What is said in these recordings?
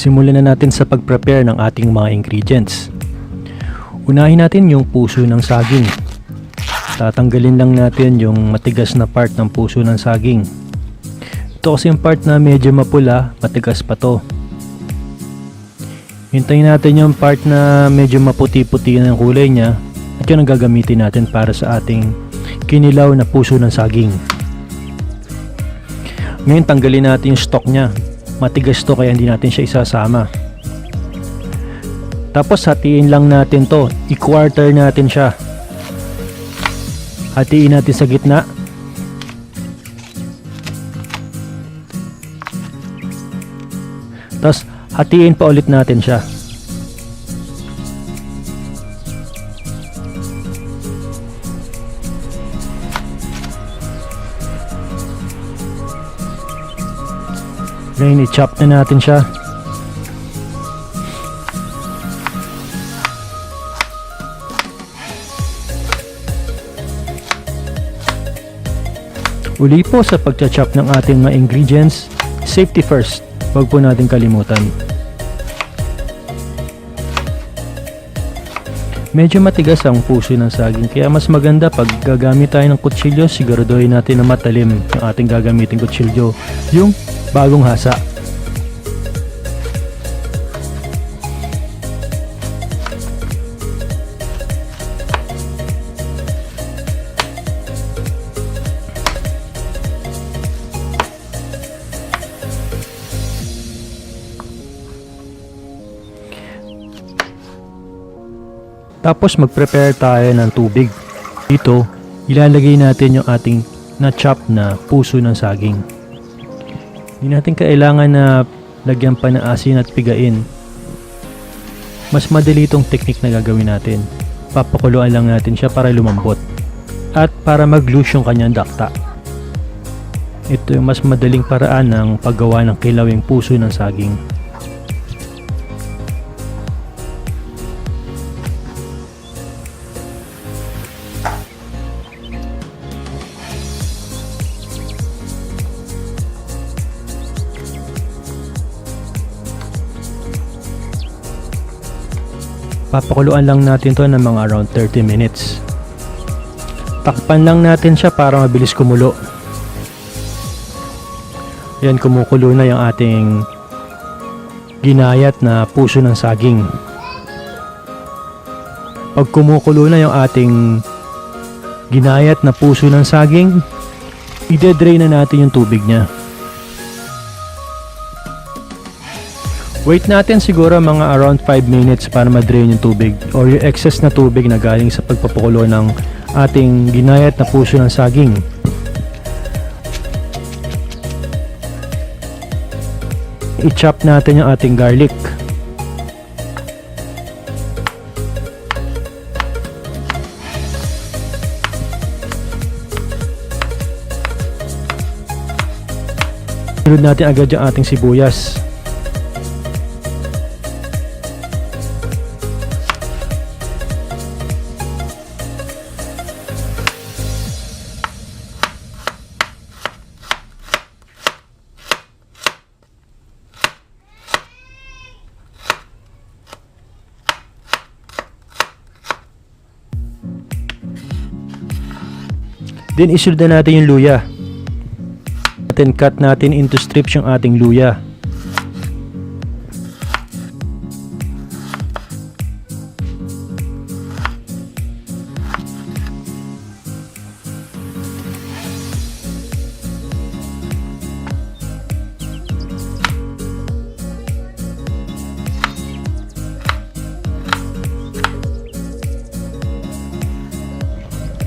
Simulan na natin sa pag-prepare ng ating mga ingredients. Unahin natin yung puso ng saging. Tatanggalin lang natin yung matigas na part ng puso ng saging. Ito kasi yung part na medyo mapula, matigas pa to. Hintayin natin yung part na medyo maputi-puti na yung kulay niya at yun ang gagamitin natin para sa ating kinilaw na puso ng saging. Ngayon tanggalin natin yung stock niya. Matigas to kaya hindi natin siya isasama. Tapos hatiin lang natin to, i-quarter natin siya. Hatiin natin sa gitna. Tapos hatiin pa ulit natin siya. Ngayon i-chop na natin siya. Uli po sa pagcha-chop ng ating mga ingredients, safety first. Huwag po natin kalimutan. Medyo matigas ang puso ng saging kaya mas maganda pag gagamit tayo ng kutsilyo, siguraduhin natin na matalim yung ating gagamiting kutsilyo, yung bagong hasa. Tapos mag-prepare tayo ng tubig. Dito, ilalagay natin yung ating na-chop na puso ng saging. Hindi natin kailangan na lagyan pa ng asin at pigain. Mas madali itong technique na gagawin natin. Papakuluan lang natin siya para lumambot at para mag-loose yung kanyang dakta. Ito yung mas madaling paraan ng paggawa ng kilawing puso ng saging. Papakuluan lang natin to ng mga around 30 minutes. Takpan lang natin siya para mabilis kumulo. Yan, kumukulo na yung ating ginayat na puso ng saging. Pag kumukulo na yung ating ginayat na puso ng saging, i-drain na natin yung tubig niya. Wait natin siguro mga around 5 minutes para ma-drain yung tubig or yung excess na tubig na galing sa pagpapakulo ng ating ginayat na puso ng saging. I-chop natin yung ating garlic. Sunod natin agad yung ating sibuyas. Then isunod na natin yung luya. Then cut natin into strips yung ating luya.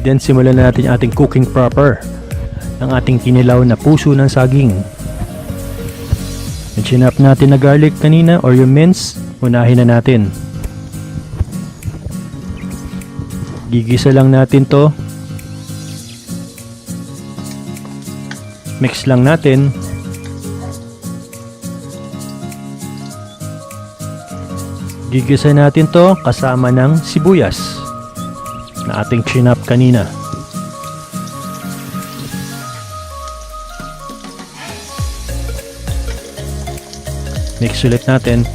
Then simulan na natin yung ating cooking proper ng ating kinilaw na puso ng saging. Yung chinap natin na garlic kanina or yung mince, unahin na natin. Gigisa lang natin to. Mix lang natin. Gigisa natin to kasama ng sibuyas na ating chinap kanina. Mix ulit natin.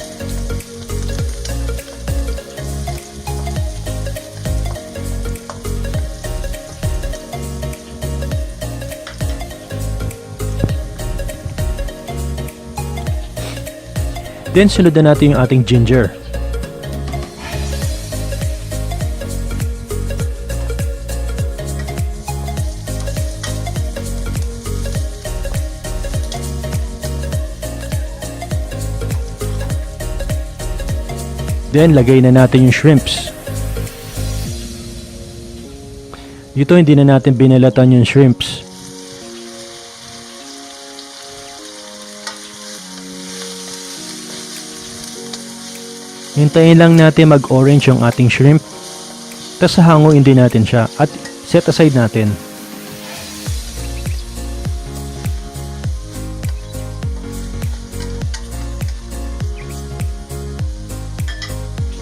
Then sunod na natin yung ating ginger. Then lagay na natin yung shrimps. Dito hindi na natin binalatan yung shrimps. Hintayin lang natin mag-orange yung ating shrimp. Tapos hanguin din natin siya at set aside natin.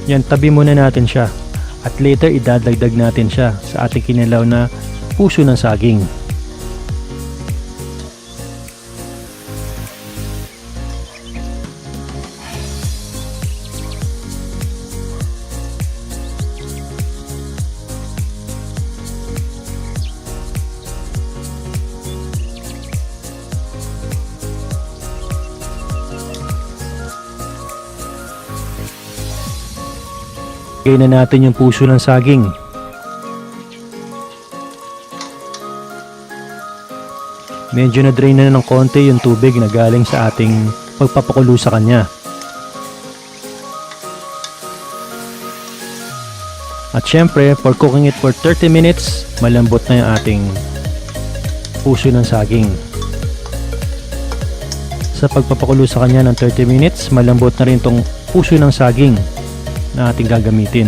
Yan, tabi muna natin siya. At later idadagdag natin siya sa ating kinilaw na puso ng saging. Lagay na natin yung puso ng saging. Medyo na-drain na ng konti yung tubig na galing sa ating pagpapakulo sa kanya. At syempre, for cooking it for 30 minutes, malambot na yung ating puso ng saging. Sa pagpapakulo sa kanya ng 30 minutes, malambot na rin itong puso ng saging na ating gagamitin.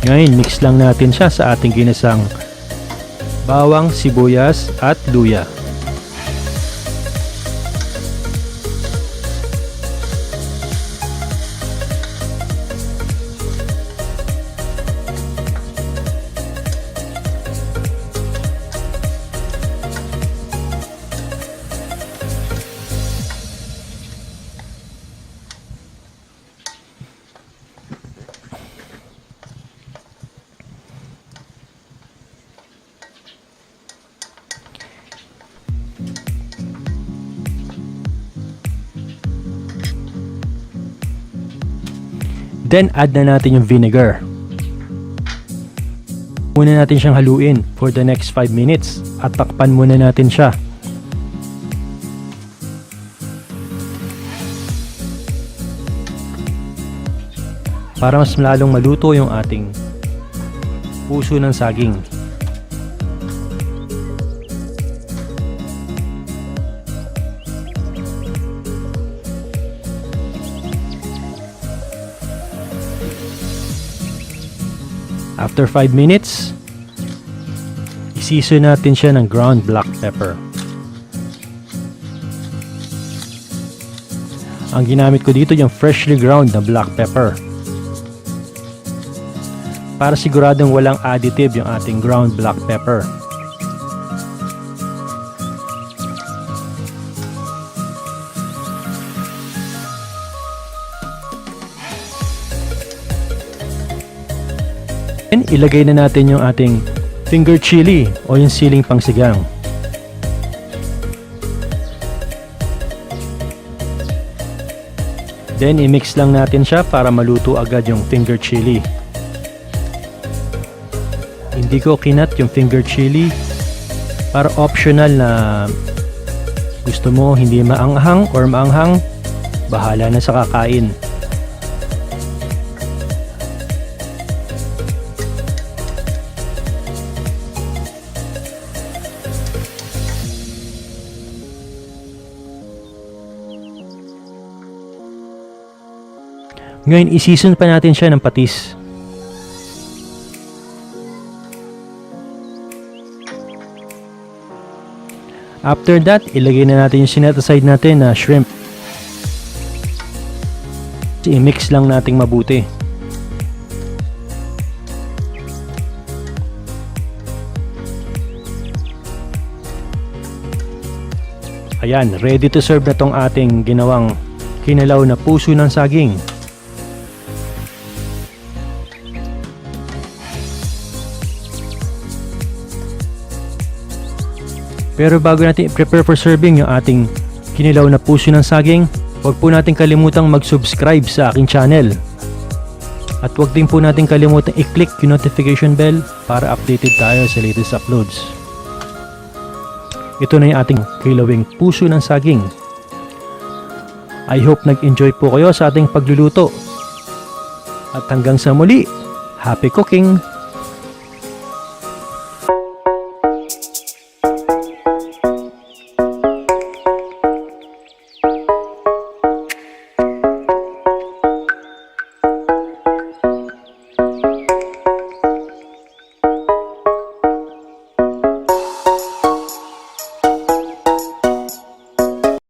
Ngayon, mix lang natin siya sa ating ginisang bawang, sibuyas at luya. Then add na natin yung vinegar. Muna natin siyang haluin for the next 5 minutes at takpan muna natin siya. Para mas lalong maluto yung ating puso ng saging. After 5 minutes, i-season natin siya ng ground black pepper. Ang ginamit ko dito yung freshly ground na black pepper. Para siguradong walang additive yung ating ground black pepper. And ilagay na natin yung ating finger chili o yung siling pangsigang. Then i-mix lang natin siya para maluto agad yung finger chili. Hindi ko kinat yung finger chili para optional na gusto mo hindi maanghang or maanghang, bahala na sa kakain. Ngayon, i-season pa natin siya ng patis. After that, ilagay na natin yung sinet aside natin na shrimp. I-mix lang nating mabuti. Ayan, ready to serve na tong ating ginawang kinilaw na puso ng saging. Pero bago natin i-prepare for serving yung ating kinilaw na puso ng saging, huwag po natin kalimutang mag-subscribe sa aking channel. At huwag din po natin kalimutang i-click yung notification bell para updated tayo sa latest uploads. Ito na yung ating kilawing puso ng saging. I hope nag-enjoy po kayo sa ating pagluluto. At hanggang sa muli, happy cooking!